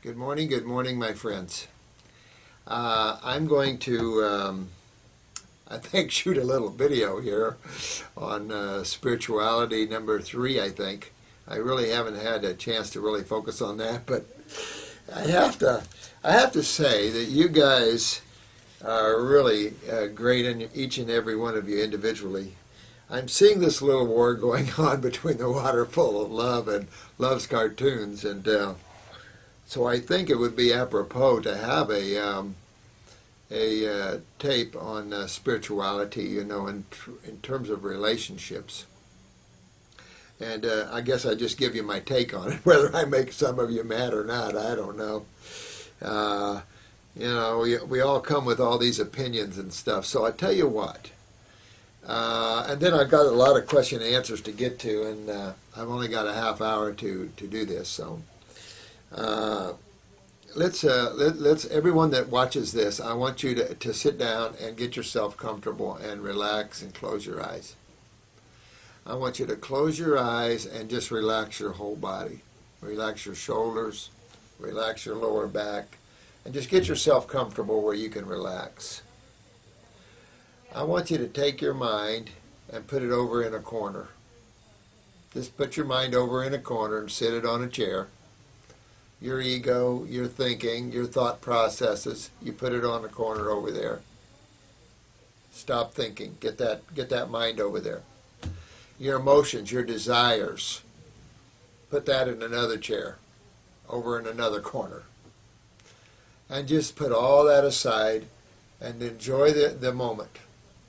Good morning, my friends. I'm going to, I think, shoot a little video here on spirituality number 3, I think. I really haven't had a chance to really focus on that, but I have to, I have to say that you guys are really great, in each and every one of you individually. I'm seeing this little war going on between the Water Full of Love and Love's Cartoons, and so I think it would be apropos to have a tape on spirituality, in terms of relationships. And I guess I just give you my take on it. Whether I make some of you mad or not, I don't know. Uh, we all come with all these opinions and stuff. So I tell you what. And then I've got a lot of question and answers to get to, and I've only got a half hour to do this. So let's everyone that watches this, I want you to sit down and get yourself comfortable and relax and close your eyes. I want you to close your eyes and just relax your whole body. Relax your shoulders, relax your lower back, and just get yourself comfortable where you can relax. I want you to take your mind and put it over in a corner. Just put your mind over in a corner and sit it on a chair. Your ego, your thinking, your thought processes, you put it on a corner over there. Stop thinking. Get that mind over there. Your emotions, your desires, put that in another chair, over in another corner. And just put all that aside and enjoy the moment.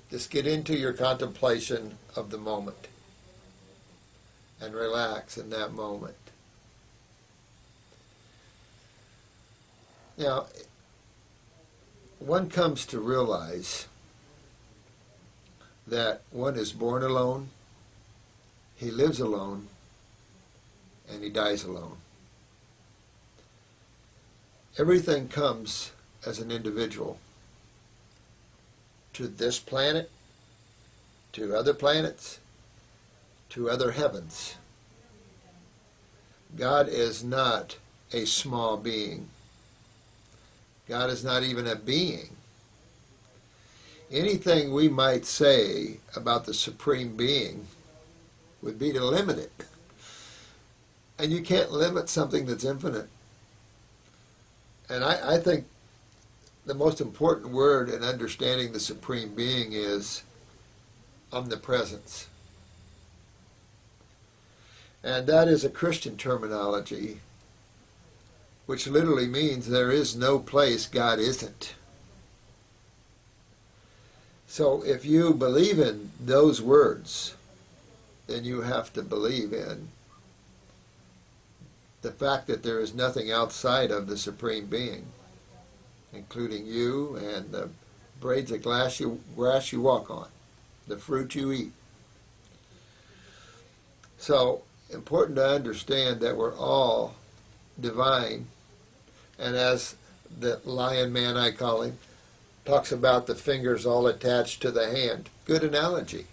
Just get into your contemplation of the moment and relax in that moment. Now, one comes to realize that one is born alone, he lives alone, and he dies alone. Everything comes as an individual to this planet, to other planets, to other heavens. God is not a small being. God is not even a being. Anything we might say about the Supreme Being would be to limit it. And you can't limit something that's infinite. And I think the most important word in understanding the Supreme Being is omnipresence. And that is a Christian terminology, which literally means there is no place God isn't. So if you believe in those words, then you have to believe in the fact that there is nothing outside of the Supreme Being, including you and the blades of grass you walk on, the fruit you eat. So, important to understand that we're all divine, and as the lion man, I call him, talks about the fingers all attached to the hand. Good analogy.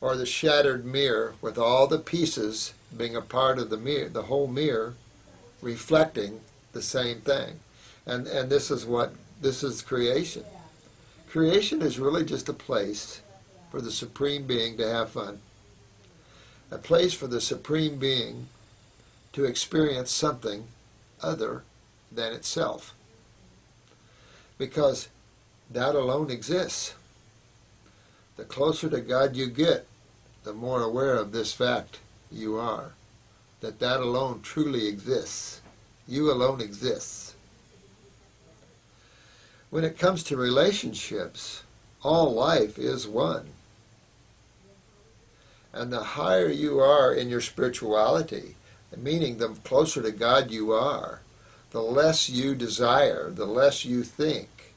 Or the shattered mirror with all the pieces being a part of the mirror, the whole mirror reflecting the same thing. And this is creation. Creation is really just a place for the Supreme Being to have fun. A place for the Supreme Being to experience something other than itself. Because that alone exists. The closer to God you get, the more aware of this fact you are. That alone truly exists. You alone exists. When it comes to relationships, all life is one. And the higher you are in your spirituality, meaning the closer to God you are, the less you desire, the less you think,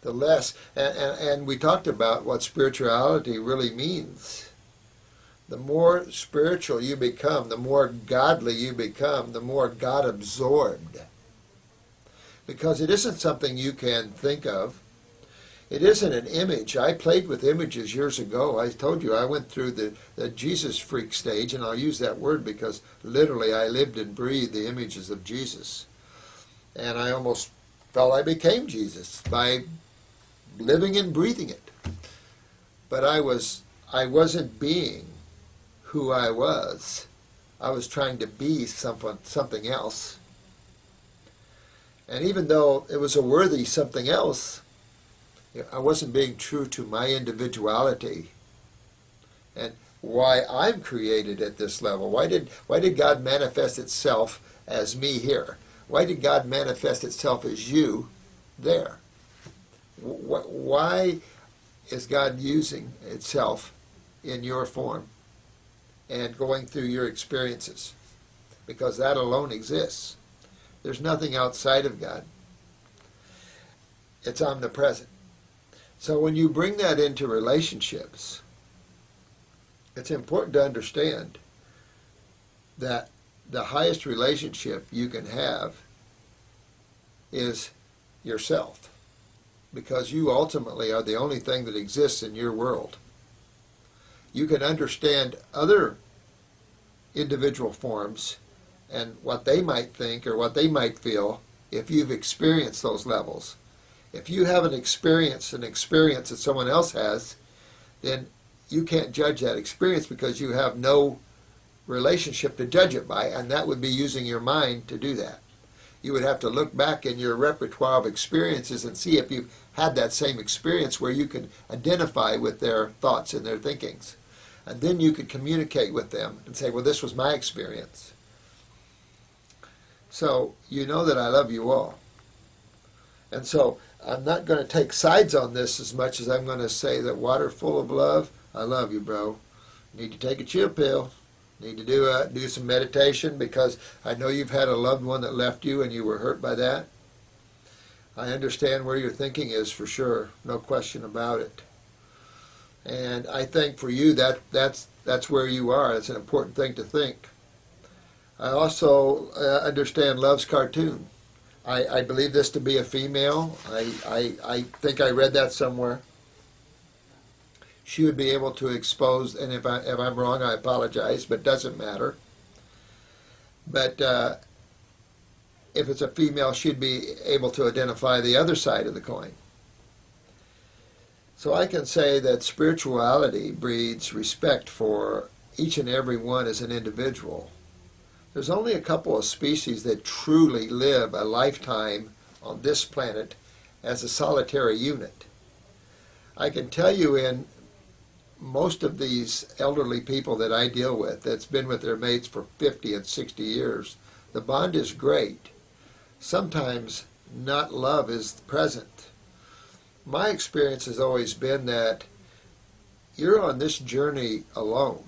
the less, and we talked about what spirituality really means. The more spiritual you become, the more godly you become, the more God-absorbed. Because it isn't something you can think of. It isn't an image. I played with images years ago. I told you I went through the Jesus freak stage, and I'll use that word because literally I lived and breathed the images of Jesus. And I almost felt I became Jesus by living and breathing it. But I wasn't being who I was. I was trying to be something else. And even though it was a worthy something else, I wasn't being true to my individuality and why I'm created at this level. Why did God manifest itself as me here? Why did God manifest itself as you there? Why is God using itself in your form and going through your experiences? Because that alone exists. There's nothing outside of God. It's omnipresent. So when you bring that into relationships, it's important to understand that the highest relationship you can have is yourself, because you ultimately are the only thing that exists in your world. You can understand other individual forms and what they might think or what they might feel if you've experienced those levels. If you haven't experienced an experience that someone else has, then you can't judge that experience because you have no relationship to judge it by, and that would be using your mind to do that. You would have to look back in your repertoire of experiences and see if you've had that same experience where you can identify with their thoughts and their thinkings. And then you could communicate with them and say, well, this was my experience. So you know that I love you all. And so I'm not going to take sides on this as much as I'm going to say that water full of love, I love you, bro. Need to take a chill pill. Need to do some meditation because I know you've had a loved one that left you and you were hurt by that. I understand where your thinking is for sure, no question about it. And I think for you that's where you are. It's an important thing to think. I also understand Love's cartoon. I believe this to be a female. I think I read that somewhere. She would be able to expose, and if I'm wrong, I apologize, but it doesn't matter. But if it's a female, she'd be able to identify the other side of the coin. So I can say that spirituality breeds respect for each and every one as an individual. There's only a couple of species that truly live a lifetime on this planet as a solitary unit. I can tell you in most of these elderly people that I deal with that's been with their mates for 50 and 60 years, the bond is great. Sometimes not love is present. My experience has always been that you're on this journey alone.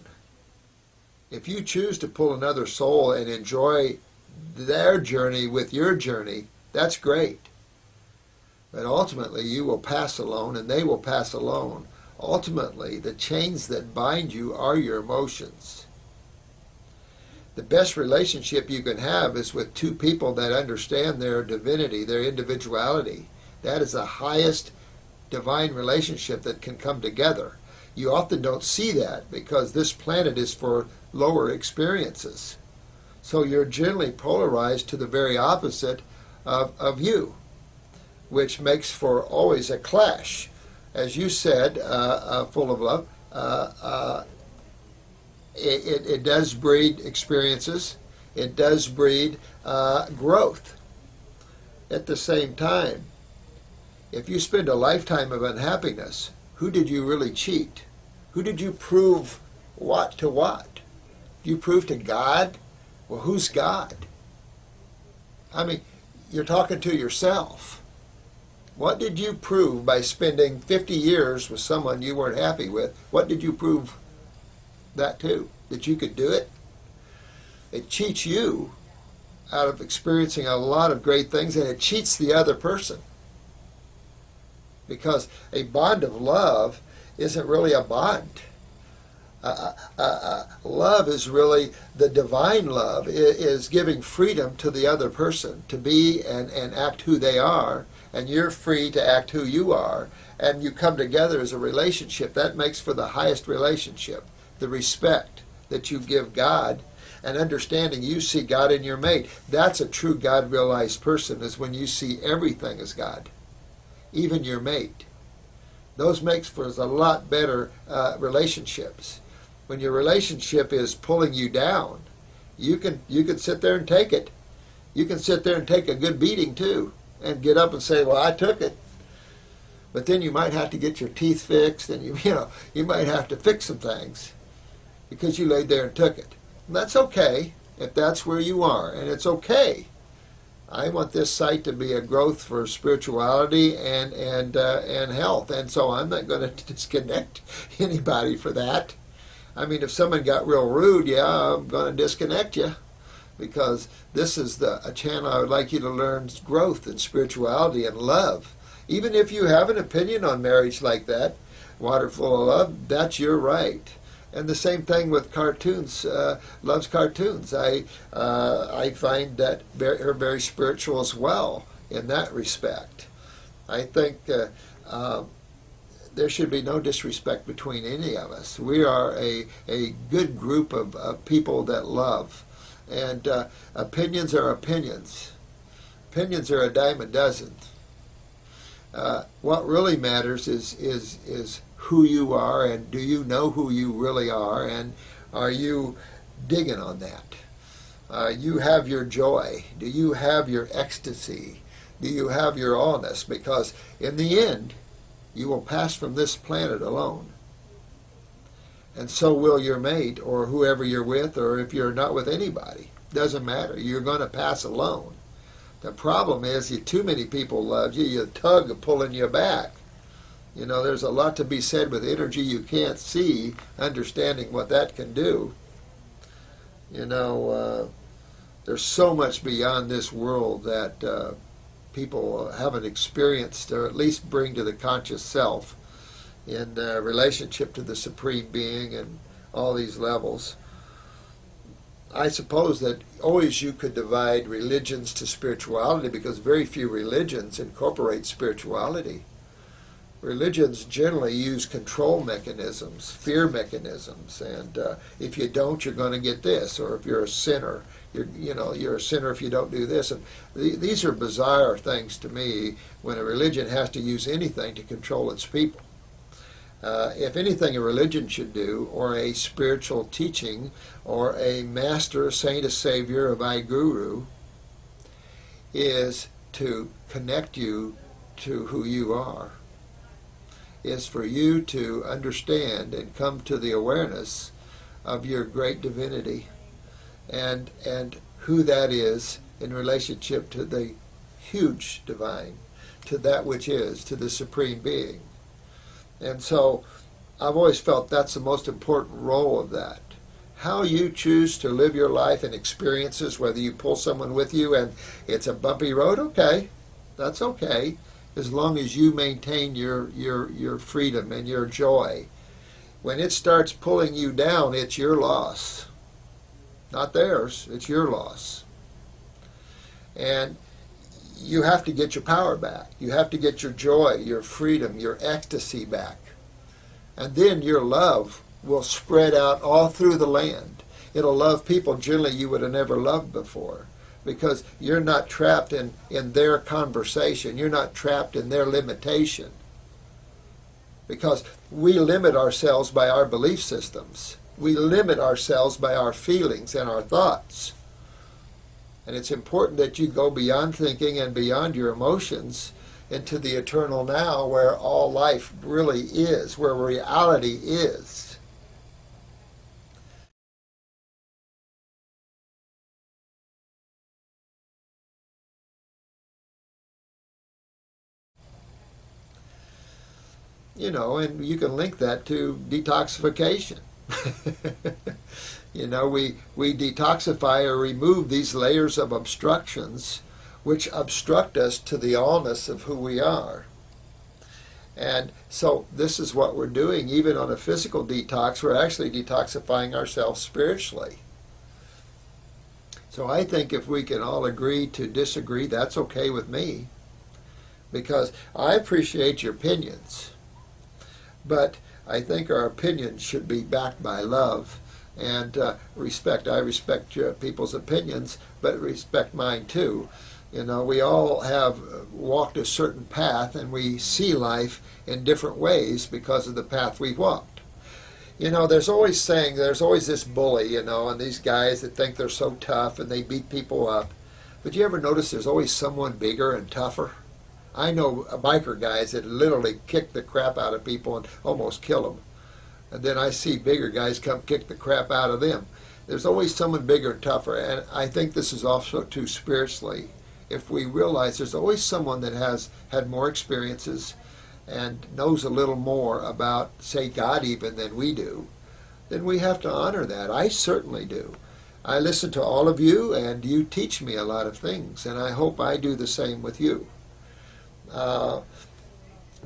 If you choose to pull another soul and enjoy their journey with your journey, that's great. But ultimately, you will pass alone and they will pass alone. Ultimately, the chains that bind you are your emotions. The best relationship you can have is with two people that understand their divinity, their individuality. That is the highest divine relationship that can come together. You often don't see that because this planet is for lower experiences. So you're generally polarized to the very opposite of you, which makes for always a clash. As you said, full of love, it does breed experiences. It does breed growth. At the same time, if you spend a lifetime of unhappiness, who did you really cheat? Who did you prove what to what? You prove to God? Well, who's God? I mean, you're talking to yourself. What did you prove by spending 50 years with someone you weren't happy with? What did you prove that to? That you could do it? It cheats you out of experiencing a lot of great things, and it cheats the other person. Because a bond of love isn't really a bond. Love is really the divine love, is giving freedom to the other person to be and act who they are, and you're free to act who you are, and you come together as a relationship. That makes for the highest relationship, the respect that you give God, and understanding you see God in your mate. That's a true God-realized person, is when you see everything as God, even your mate. Those makes for a lot better relationships. When your relationship is pulling you down, you can sit there and take it. You can sit there and take a good beating too, and get up and say, "Well, I took it." But then you might have to get your teeth fixed, and you might have to fix some things because you laid there and took it. And that's okay if that's where you are, and it's okay. I want this site to be a growth for spirituality and health, and so I'm not going to disconnect anybody for that. I mean, if someone got real rude, yeah, I'm going to disconnect you, because this is a channel I would like you to learn growth and spirituality and love. Even if you have an opinion on marriage like that, Water Full of Love, that's your right. And the same thing with cartoons. Loves cartoons. I find that her very spiritual as well in that respect. I think there should be no disrespect between any of us. We are a good group of people that love. And opinions are opinions. Opinions are a dime a dozen. What really matters is who you are, and do you know who you really are, and are you digging on that? You have your joy. Do you have your ecstasy? Do you have your allness? Because in the end, you will pass from this planet alone. And so will your mate, or whoever you're with, or if you're not with anybody. Doesn't matter. You're going to pass alone. The problem is too many people love you. You tug of pulling you back. There's a lot to be said with energy you can't see, understanding what that can do. There's so much beyond this world that people haven't experienced, or at least bring to the conscious self in relationship to the Supreme Being and all these levels. I suppose that always you could divide religions to spirituality, because very few religions incorporate spirituality. Religions generally use control mechanisms, fear mechanisms, and if you don't, you're going to get this, or if you're a sinner, you're a sinner if you don't do this. And these are bizarre things to me when a religion has to use anything to control its people. If anything a religion should do, or a spiritual teaching, or a master, a saint, a savior, a Vaiguru, is to connect you to who you are. Is for you to understand and come to the awareness of your great divinity, and who that is in relationship to the huge divine, to that which is, to the Supreme Being. And so I've always felt that's the most important role of that. How you choose to live your life and experiences, whether you pull someone with you and it's a bumpy road, okay, that's okay, as long as you maintain your freedom and your joy. When it starts pulling you down, it's your loss. Not theirs, it's your loss. And you have to get your power back. You have to get your joy, your freedom, your ecstasy back. And then your love will spread out all through the land. It'll love people generally you would have never loved before, because you're not trapped in their conversation. You're not trapped in their limitation. Because we limit ourselves by our belief systems. We limit ourselves by our feelings and our thoughts. And it's important that you go beyond thinking and beyond your emotions into the eternal now, where all life really is, where reality is. And you can link that to detoxification. We detoxify or remove these layers of obstructions which obstruct us to the allness of who we are. And so this is what we're doing. Even on a physical detox, we're actually detoxifying ourselves spiritually. So I think if we can all agree to disagree, that's okay with me. because I appreciate your opinions, but I think our opinions should be backed by love and respect. I respect people's opinions, but respect mine too. You know, we all have walked a certain path, and we see life in different ways because of the path we've walked. You know, there's always this bully, you know, and these guys that think they're so tough and they beat people up. But you ever notice there's always someone bigger and tougher? I know biker guys that literally kick the crap out of people and almost kill them. And then I see bigger guys come kick the crap out of them. There's always someone bigger and tougher. And I think this is also too spiritually. If we realize there's always someone that has had more experiences and knows a little more about, say, God even than we do, then we have to honor that. I certainly do. I listen to all of you, and you teach me a lot of things, and I hope I do the same with you.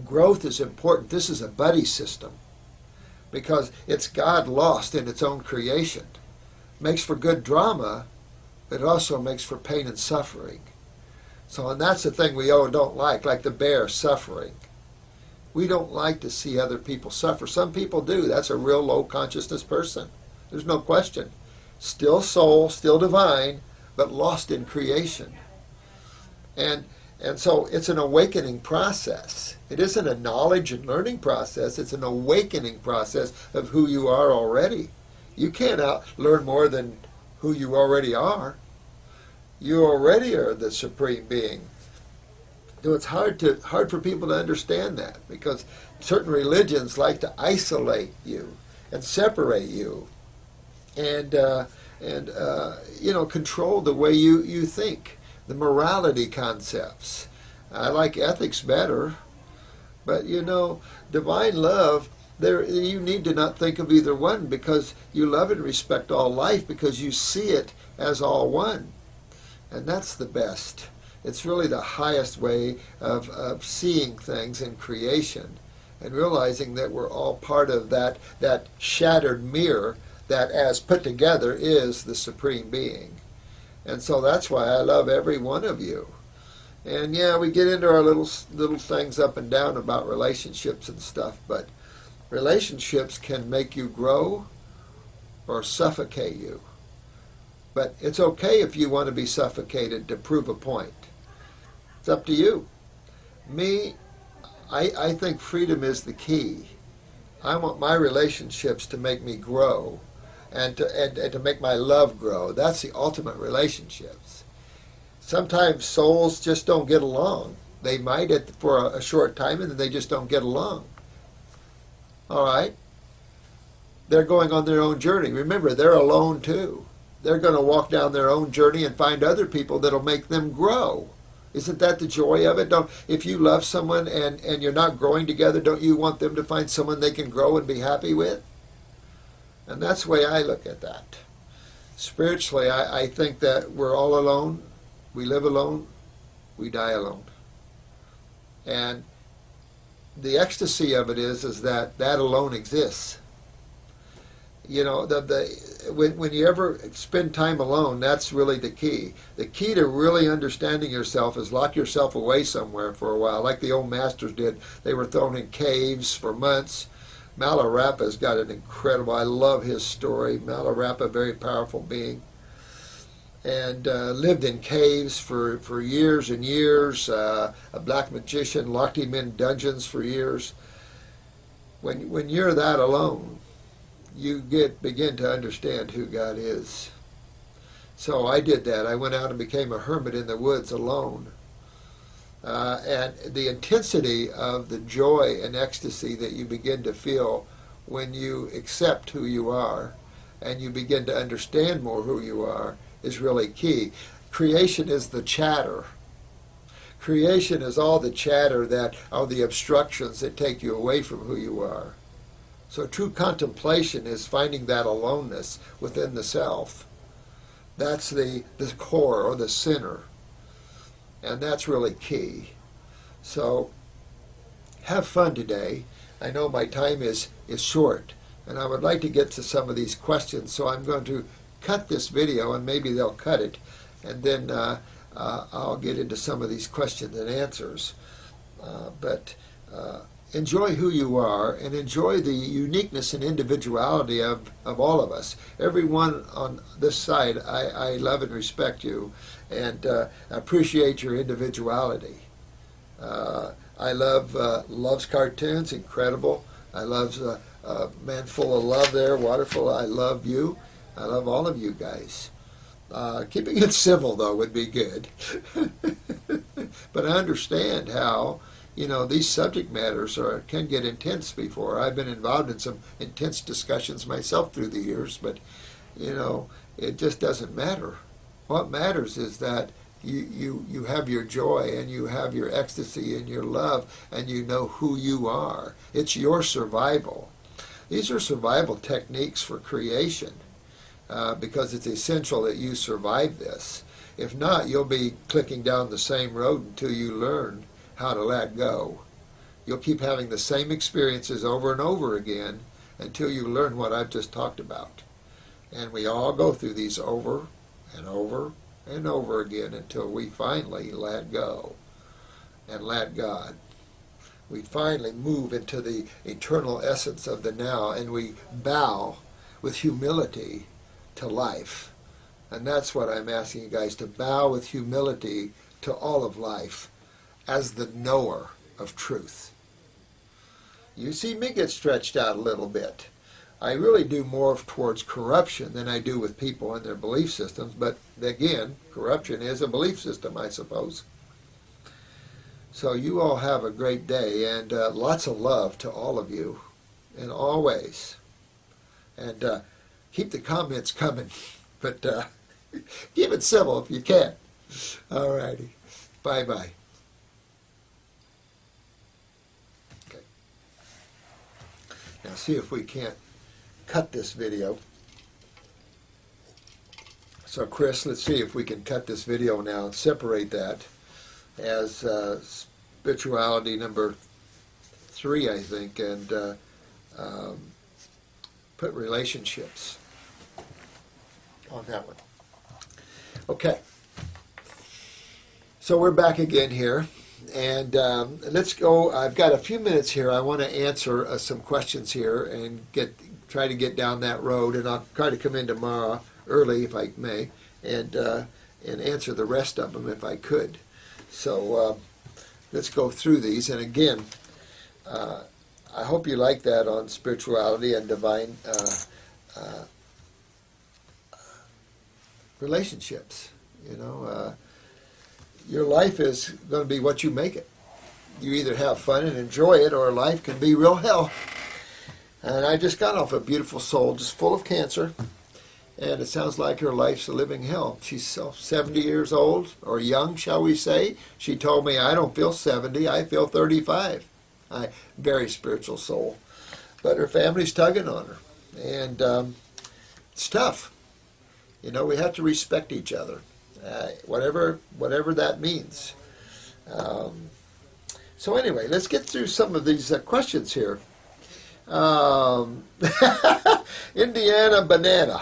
Growth is important. This is a buddy system because it's God lost in its own creation. Makes for good drama, but it also makes for pain and suffering. So, and that's the thing we don't like the bear suffering. We don't like to see other people suffer. Some people do. That's a real low consciousness person. There's no question. Still soul, still divine, but lost in creation. And so it's an awakening process. It isn't a knowledge and learning process. It's an awakening process of who you are already. You can't learn more than who you already are. You already are the supreme being. So it's hard for people to understand that because certain religions like to isolate you and separate you and control the way you think. The morality concepts. I like ethics better, but divine love, you need to not think of either one because you love and respect all life because you see it as all one. And that's the best. It's really the highest way of seeing things in creation and realizing that we're all part of that shattered mirror that as put together is the Supreme Being. And so that's why I love every one of you. And yeah, we get into our little things up and down about relationships and stuff, but relationships can make you grow or suffocate you. But it's okay if you want to be suffocated to prove a point. It's up to you. Me, I think freedom is the key. I want my relationships to make me grow and to make my love grow. That's the ultimate relationships. Sometimes souls just don't get along. They might for a short time and then they just don't get along. All right? They're going on their own journey. Remember, they're alone too. They're going to walk down their own journey and find other people that'll make them grow. Isn't that the joy of it? If you love someone and you're not growing together, don't you want them to find someone they can grow and be happy with? And that's the way I look at that. Spiritually, I think that we're all alone. We live alone. We die alone. And the ecstasy of it is that alone exists. When you ever spend time alone, that's really the key. The key to really understanding yourself is lock yourself away somewhere for a while, like the old masters did. They were thrown in caves for months. Milarepa's got an incredible, I love his story. Milarepa, very powerful being. And lived in caves for years and years. A black magician locked him in dungeons for years. When you're that alone, you begin to understand who God is. So I did that. I went out and became a hermit in the woods alone. And the intensity of the joy and ecstasy that you begin to feel when you accept who you are and you begin to understand more who you are is really key. Creation is the chatter. Creation is all the chatter that are the obstructions that take you away from who you are. So true contemplation is finding that aloneness within the self. That's the core or the center. And that's really key. So have fun today. I know my time is short, and I would like to get to some of these questions, so I'm going to cut this video, and maybe they'll cut it, and then I'll get into some of these questions and answers. but enjoy who you are and enjoy the uniqueness and individuality of all of us. Everyone on this side, I love and respect you and appreciate your individuality. I love Love's cartoons, incredible. I love Man Full of Love there, Waterful. I love you. I love all of you guys. Keeping it civil, though, would be good. But I understand how, these subject matters can get intense before. I've been involved in some intense discussions myself through the years, but, it just doesn't matter. What matters is that you have your joy and you have your ecstasy and your love and you know who you are. It's your survival. These are survival techniques for creation because it's essential that you survive this. If not, you'll be clicking down the same road until you learn how to let go. You'll keep having the same experiences over and over again until you learn what I've just talked about. And we all go through these over and over and over again until we finally let go and let God. We finally move into the eternal essence of the now, and we bow with humility to life. And that's what I'm asking you guys, to bow with humility to all of life as the knower of truth. You see me get stretched out a little bit. I really do more towards corruption than I do with people and their belief systems, but again, corruption is a belief system, I suppose. So you all have a great day, and lots of love to all of you in all ways. And keep the comments coming, but keep it civil if you can. All righty. Bye-bye. Okay. Now see if we can't cut this video. So Chris, let's see if we can cut this video now and separate that as spirituality number 3, I think, and put relationships on that one. Okay. So we're back again here, and let's go. I've got a few minutes here. I want to answer some questions here and try to get down that road, and I'll try to come in tomorrow early if I may, and answer the rest of them if I could. So let's go through these. And again, I hope you like that on spirituality and divine relationships. Your life is going to be what you make it. You either have fun and enjoy it, or life can be real hell. And I just got off a beautiful soul, just full of cancer, and it sounds like her life's a living hell. She's 70 years old, or young, shall we say. She told me, I don't feel 70, I feel 35. Very spiritual soul. But her family's tugging on her, and it's tough. We have to respect each other, whatever that means. So anyway, let's get through some of these questions here. Indiana Banana.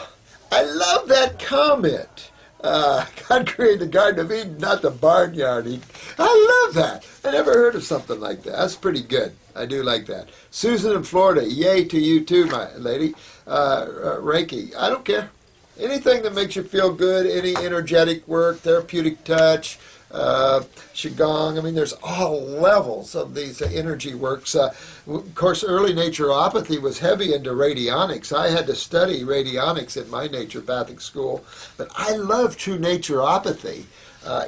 I love that comment. God created the Garden of Eden, not the barnyard Eden. I love that. I never heard of something like that. That's pretty good. I do like that. Susan in Florida. Yay to you too, my lady. Reiki. I don't care. Anything that makes you feel good, any energetic work, therapeutic touch, Qigong. I mean, there's all levels of these energy works. Of course, early naturopathy was heavy into radionics. I had to study radionics in my naturopathic school, but I love true naturopathy.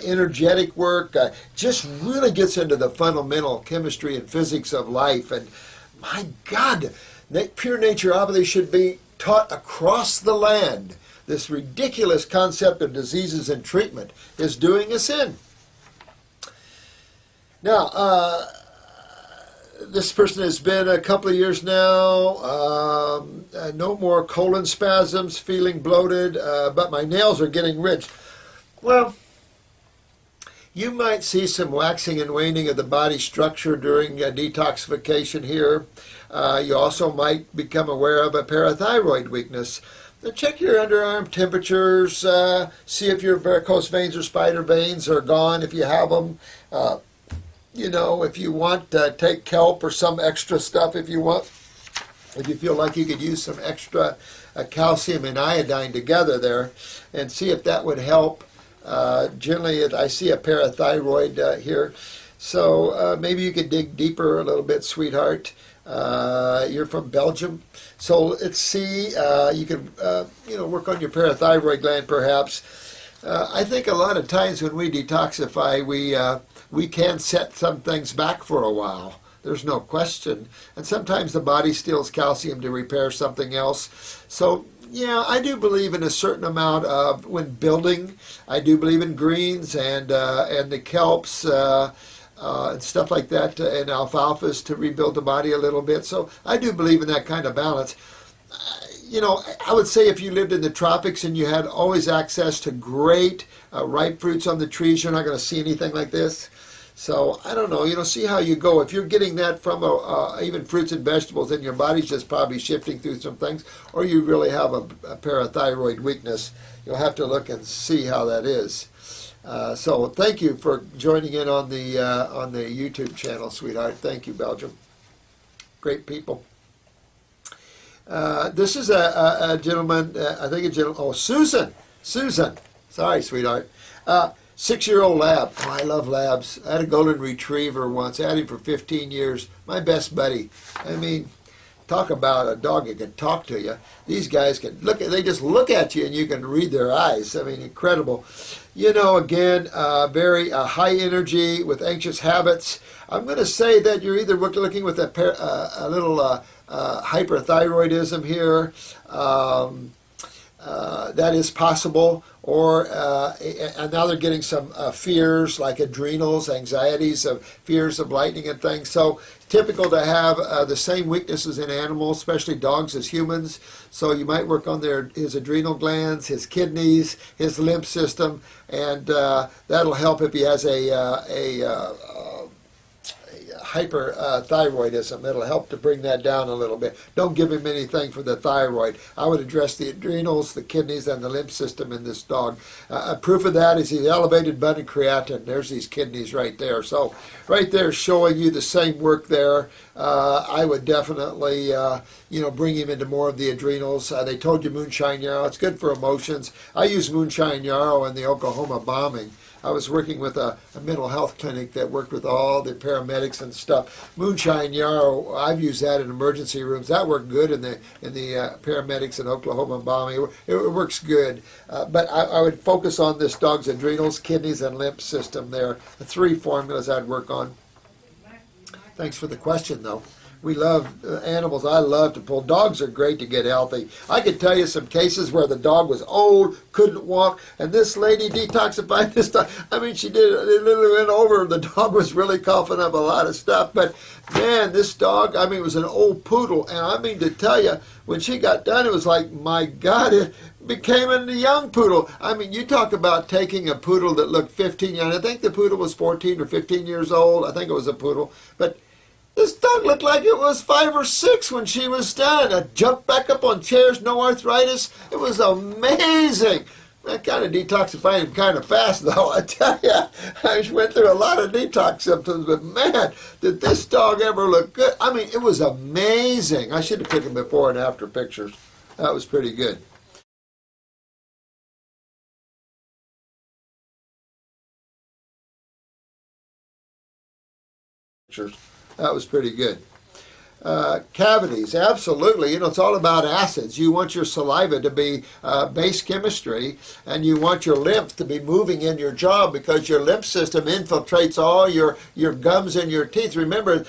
Energetic work just really gets into the fundamental chemistry and physics of life. And my God, pure naturopathy should be taught across the land. This ridiculous concept of diseases and treatment is doing us in. Now, this person has been a couple of years now, no more colon spasms, feeling bloated, but my nails are getting ridged. Well, you might see some waxing and waning of the body structure during detoxification here. You also might become aware of a parathyroid weakness. Now check your underarm temperatures, see if your varicose veins or spider veins are gone if you have them. you know, if you want, take kelp or some extra stuff if you want. If you feel like you could use some extra calcium and iodine together there, and see if that would help. Generally, I see a parathyroid here. So maybe you could dig deeper a little bit, sweetheart. You're from Belgium. So let's see. You can, work on your parathyroid gland perhaps. I think a lot of times when we detoxify, we can set some things back for a while. There's no question. And sometimes the body steals calcium to repair something else. So, yeah, I do believe in a certain amount of, when building, I do believe in greens and the kelps and stuff like that, and alfalfas to rebuild the body a little bit. So I do believe in that kind of balance. I would say if you lived in the tropics and you had always access to great ripe fruits on the trees, you're not going to see anything like this. So I don't know, see how you go. If you're getting that from even fruits and vegetables, then your body's just probably shifting through some things, or you really have a parathyroid weakness. You'll have to look and see how that is. So thank you for joining in on the YouTube channel, sweetheart. Thank you, Belgium. Great people. This is a gentleman, I think a gentleman, oh, Susan. Sorry, sweetheart. 6-year-old lab. Oh, I love labs. I had a golden retriever once. I had him for 15 years. My best buddy. I mean, talk about a dog that can talk to you. These guys can look at, they just look at you and you can read their eyes. I mean, incredible. Again, very high energy with anxious habits. I'm going to say that you're either looking with a little hyperthyroidism here. That is possible, or and now they're getting some fears like adrenals, anxieties, fears of lightning and things. So typical to have the same weaknesses in animals, especially dogs, as humans. So you might work on his adrenal glands, his kidneys, his lymph system, and that'll help if he has a hyperthyroidism. It'll help to bring that down a little bit. Don't give him anything for the thyroid. I would address the adrenals, the kidneys, and the lymph system in this dog. Proof of that is his elevated blood and creatinine. There's these kidneys right there. So right there showing you the same work there. I would definitely, bring him into more of the adrenals. They told you moonshine yarrow. It's good for emotions. I use moonshine yarrow in the Oklahoma bombing. I was working with a mental health clinic that worked with all the paramedics and stuff. Moonshine yarrow, I've used that in emergency rooms. That worked good in the paramedics in Oklahoma bombing. It works good. But I would focus on this dog's adrenals, kidneys, and lymph system there. The 3 formulas I'd work on. Thanks for the question, though. We love animals. I love to pull. Dogs are great to get healthy. I could tell you some cases where the dog was old, couldn't walk, and this lady detoxified this dog. I mean, she did. It literally went over. The dog was really coughing up a lot of stuff. But, man, this dog, I mean, it was an old poodle. And I mean to tell you, when she got done, it was like, my God, it became a young poodle. I mean, you talk about taking a poodle that looked 15 years. I think the poodle was 14 or 15 years old. I think it was a poodle. But this dog looked like it was 5 or 6 when she was done. I jumped back up on chairs, no arthritis. It was amazing. That kind of detoxified him kind of fast, though. I tell you, I went through a lot of detox symptoms, but man, did this dog ever look good. I mean, it was amazing. I should have taken before and after pictures. That was pretty good. That was pretty good. Cavities, absolutely. It's all about acids. You want your saliva to be base chemistry, and you want your lymph to be moving in your jaw because your lymph system infiltrates all your gums and your teeth. Remember,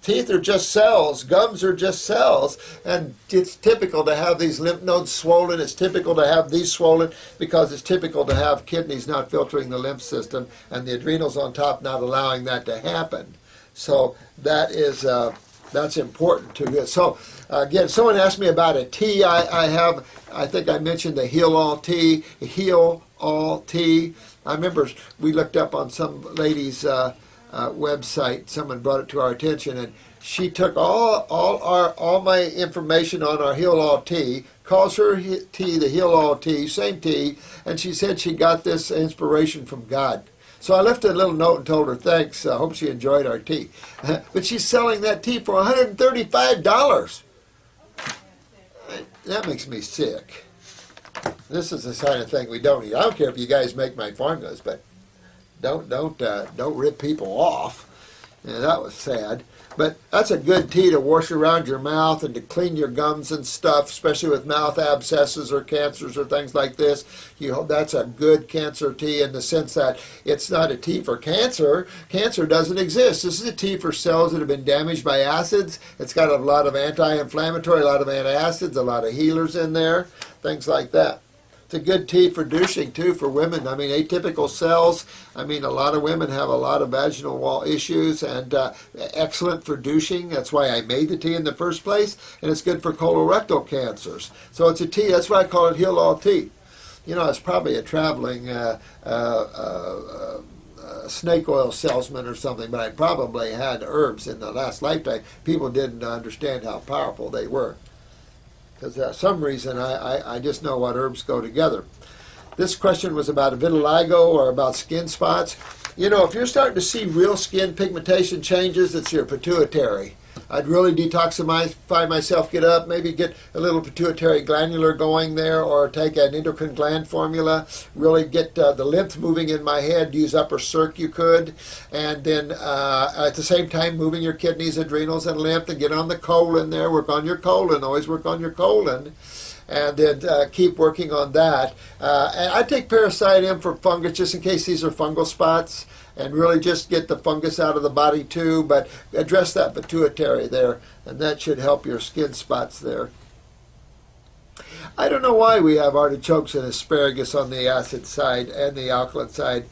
teeth are just cells. Gums are just cells. And it's typical to have these lymph nodes swollen. It's typical to have these swollen because it's typical to have kidneys not filtering the lymph system and the adrenals on top not allowing that to happen. So that is that's important to you. So again, someone asked me about a tea I think I mentioned the Heal All tea. Heal All tea. I remember we looked up on some lady's website. Someone brought it to our attention, and she took all my information on our Heal All tea, calls her tea the Heal All tea, same tea, and she said she got this inspiration from God. So I left her a little note and told her thanks. I hope she enjoyed our tea. But she's selling that tea for $135. That makes me sick. This is the kind of thing we don't eat. I don't care if you guys make my formulas, but don't rip people off. Yeah, that was sad. But that's a good tea to wash around your mouth and to clean your gums and stuff, especially with mouth abscesses or cancers or things like this. That's a good cancer tea in the sense that it's not a tea for cancer. Cancer doesn't exist. This is a tea for cells that have been damaged by acids. It's got a lot of anti-inflammatory, a lot of antacids, a lot of healers in there, things like that. It's a good tea for douching, too, for women. I mean, atypical cells. I mean, a lot of women have a lot of vaginal wall issues, and excellent for douching. That's why I made the tea in the first place, and it's good for colorectal cancers. So it's a tea. That's why I call it heal-all tea. You know, it's probably a traveling snake oil salesman or something, but I probably had herbs in the last lifetime. People didn't understand how powerful they were. Because for some reason I just know what herbs go together. This question was about vitiligo or about skin spots. You know, if you're starting to see real skin pigmentation changes, it's your pituitary. I'd really detoxify myself, get up, maybe get a little pituitary glandular going there, or take an endocrine gland formula, really get the lymph moving in my head, use upper circ you could, and then at the same time moving your kidneys, adrenals, and lymph, and get on the colon there, work on your colon, always work on your colon, and then keep working on that. And I take Parasite M for fungus just in case these are fungal spots, and really just get the fungus out of the body too, but address that pituitary there, and that should help your skin spots there. I don't know why we have artichokes and asparagus on the acid side and the alkaline side.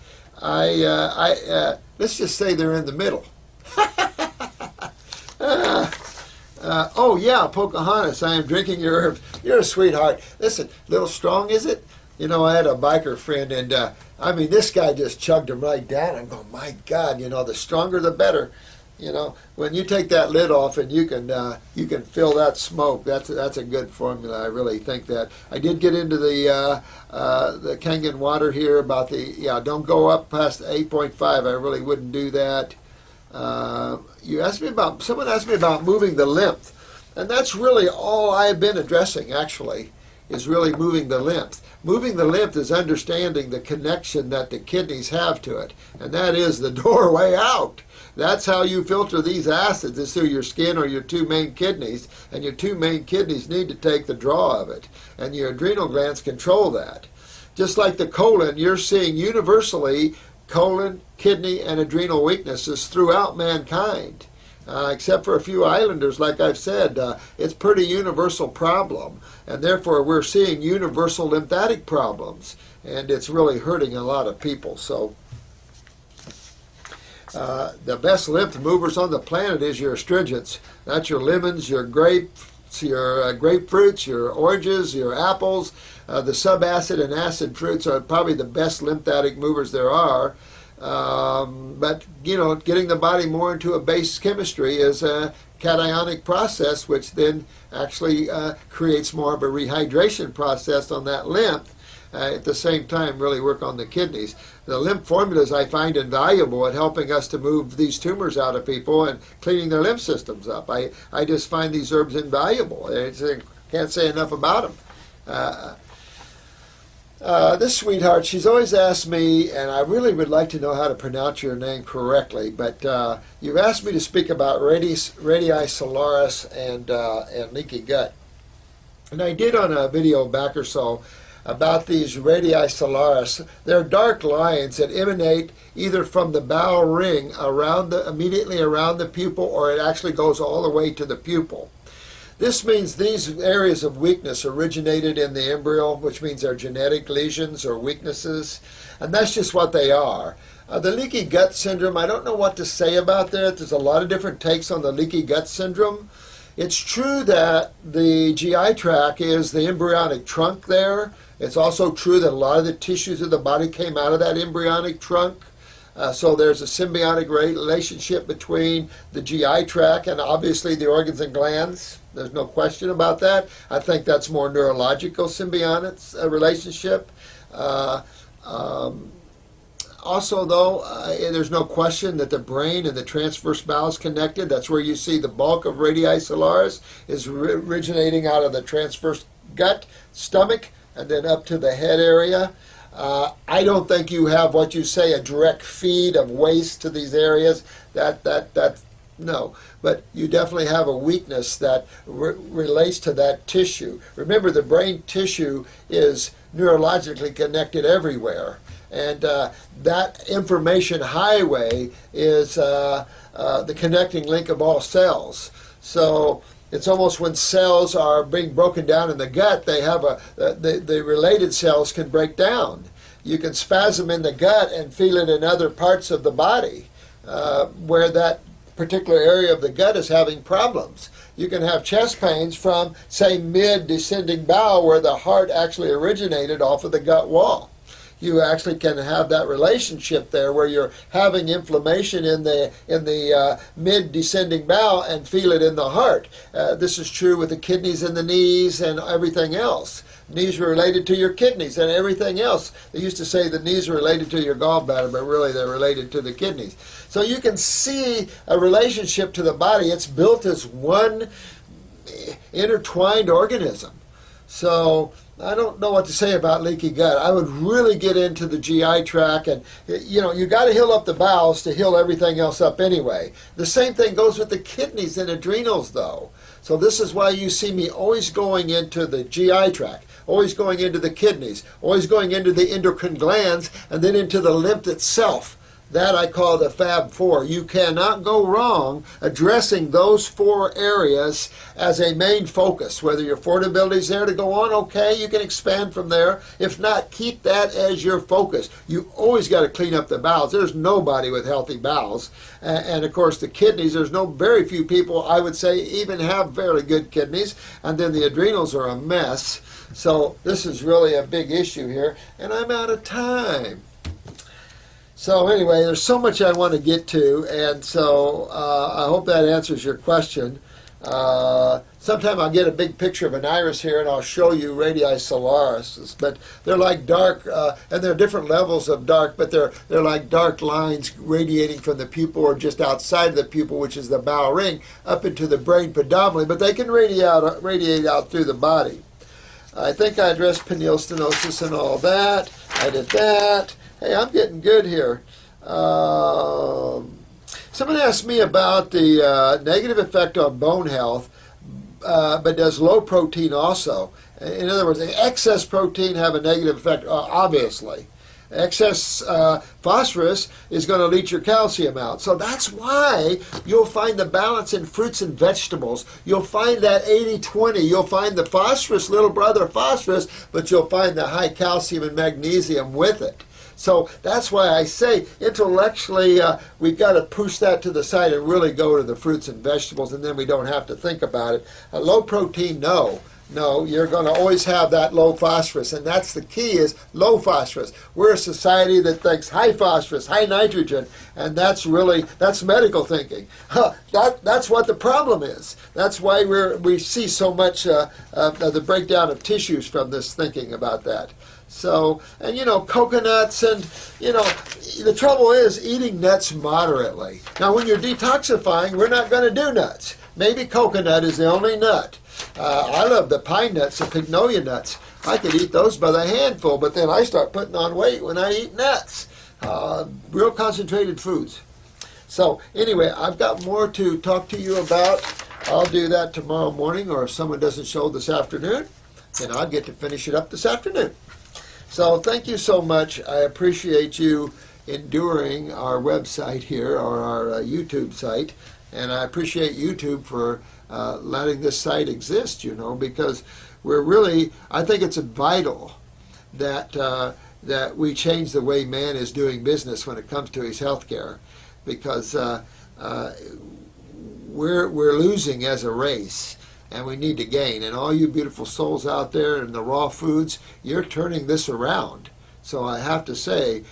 Let's just say they're in the middle. Oh yeah, Pocahontas, I am drinking your herbs. You're a sweetheart. Listen, a little strong, is it? You know, I had a biker friend, and I mean, this guy just chugged them right down. I'm going, my God, you know, the stronger the better. You know, when you take that lid off and you can feel that smoke, that's a good formula. I really think that. I did get into the Kangen water here about don't go up past 8.5. I really wouldn't do that. Someone asked me about moving the lymph, and that's really all I've been addressing actually, is really moving the lymph. Moving the lymph is understanding the connection that the kidneys have to it, and that is the doorway out. That's how you filter these acids, is through your skin or your two main kidneys, and your two main kidneys need to take the draw of it, and your adrenal glands control that. Just like the colon, you're seeing universally colon, kidney, and adrenal weaknesses throughout mankind. Except for a few islanders, like I've said, it's a pretty universal problem, and therefore we're seeing universal lymphatic problems, and it's really hurting a lot of people. So the best lymph movers on the planet is your astringents. That's your lemons, your grapes, your grapefruits, your oranges, your apples. The subacid and acid fruits are probably the best lymphatic movers there are. But, you know, getting the body more into a base chemistry is a cationic process, which then actually creates more of a rehydration process on that lymph. At the same time, really work on the kidneys. The lymph formulas I find invaluable at helping us to move these tumors out of people and cleaning their lymph systems up. I just find these herbs invaluable. I can't say enough about them. This sweetheart, she's always asked me, and I really would like to know how to pronounce your name correctly, but you've asked me to speak about radii solaris and leaky gut. And I did on a video back or so about these radii solaris. They're dark lines that emanate either from the bowel ring immediately around the pupil, or it actually goes all the way to the pupil. This means these areas of weakness originated in the embryo, which means they're genetic lesions or weaknesses, and that's just what they are. The leaky gut syndrome, I don't know what to say about that. There's a lot of different takes on the leaky gut syndrome. It's true that the GI tract is the embryonic trunk there. It's also true that a lot of the tissues of the body came out of that embryonic trunk. So there's a symbiotic relationship between the GI tract and obviously the organs and glands. There's no question about that. I think that's more neurological symbiotic relationship. Also, though, there's no question that the brain and the transverse bowel is connected. That's where you see the bulk of radii solaris is originating out of the transverse gut, stomach, and then up to the head area. I don't think you have what you say a direct feed of waste to these areas. No, but you definitely have a weakness that relates to that tissue. Remember, the brain tissue is neurologically connected everywhere, and that information highway is the connecting link of all cells. So it's almost when cells are being broken down in the gut, they have the related cells can break down. You can spasm in the gut and feel it in other parts of the body where that particular area of the gut is having problems. You can have chest pains from, say, mid-descending bowel where the heart actually originated off of the gut wall. You actually can have that relationship there where you're having inflammation in the mid-descending bowel and feel it in the heart. This is true with the kidneys and the knees and everything else. Knees are related to your kidneys and everything else. They used to say the knees are related to your gallbladder, but really they're related to the kidneys. So you can see a relationship to the body. It's built as one intertwined organism. So I don't know what to say about leaky gut. I would really get into the GI tract, and you got to heal up the bowels to heal everything else up anyway. The same thing goes with the kidneys and adrenals, though. So this is why you see me always going into the GI tract, always going into the kidneys, always going into the endocrine glands, and then into the lymph itself. That I call the Fab Four. You cannot go wrong addressing those 4 areas as a main focus. Whether your affordability is there to go on, okay, you can expand from there. If not, keep that as your focus. You always got to clean up the bowels. There's nobody with healthy bowels. And of course, the kidneys, there's very few people, I would say, even have very good kidneys. And then the adrenals are a mess. So this is really a big issue here. And I'm out of time. So anyway, there's so much I want to get to, and so I hope that answers your question. Sometime I'll get a big picture of an iris here, and I'll show you radii solaris. But they're like dark, and there are different levels of dark, but they're like dark lines radiating from the pupil or just outside of the pupil, which is the bowel ring, up into the brain predominantly. But they can radiate out through the body. I think I addressed pineal stenosis and all that. I did that. Hey, I'm getting good here. Someone asked me about the negative effect on bone health, but does low protein also? In other words, excess protein have a negative effect? Obviously. Excess phosphorus is going to leach your calcium out. So that's why you'll find the balance in fruits and vegetables. You'll find that 80-20. You'll find the phosphorus, little brother phosphorus, but you'll find the high calcium and magnesium with it. So that's why I say intellectually we've got to push that to the side and really go to the fruits and vegetables, and then we don't have to think about it. Low protein, no. No, you're going to always have that low phosphorus, and that's the key is low phosphorus. We're a society that thinks high phosphorus, high nitrogen, and that's medical thinking. That's what the problem is. That's why we see so much the breakdown of tissues from this thinking about that. So, and coconuts, and the trouble is eating nuts moderately. Now when you're detoxifying, we're not going to do nuts. Maybe coconut is the only nut. I love the pine nuts, the pignolia nuts. I could eat those by the handful, but then I start putting on weight when I eat nuts. Real concentrated foods. So anyway, I've got more to talk to you about. I'll do that tomorrow morning, or if someone doesn't show this afternoon, then I'll get to finish it up this afternoon. So thank you so much. I appreciate you enduring our website here, or our YouTube site, and I appreciate YouTube for letting this site exist, because we're really, I think it's vital that that we change the way man is doing business when it comes to his health care, because we're losing as a race, and we need to gain. And all you beautiful souls out there in the raw foods, you're turning this around. So I have to say,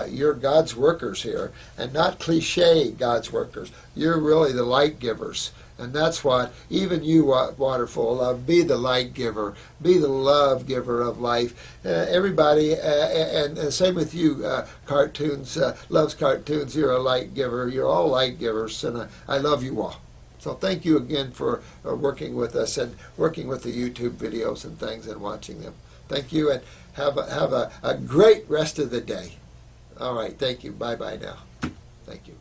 you're God's workers here, and not cliche God's workers. You're really the light givers. And that's what, even you, Waterful Love, be the light giver, be the love giver of life. Everybody, and same with you, Cartoons, Loves Cartoons, you're a light giver. You're all light givers, and I love you all. So thank you again for working with us and working with the YouTube videos and things and watching them. Thank you, and have a great rest of the day. All right, thank you. Bye-bye now. Thank you.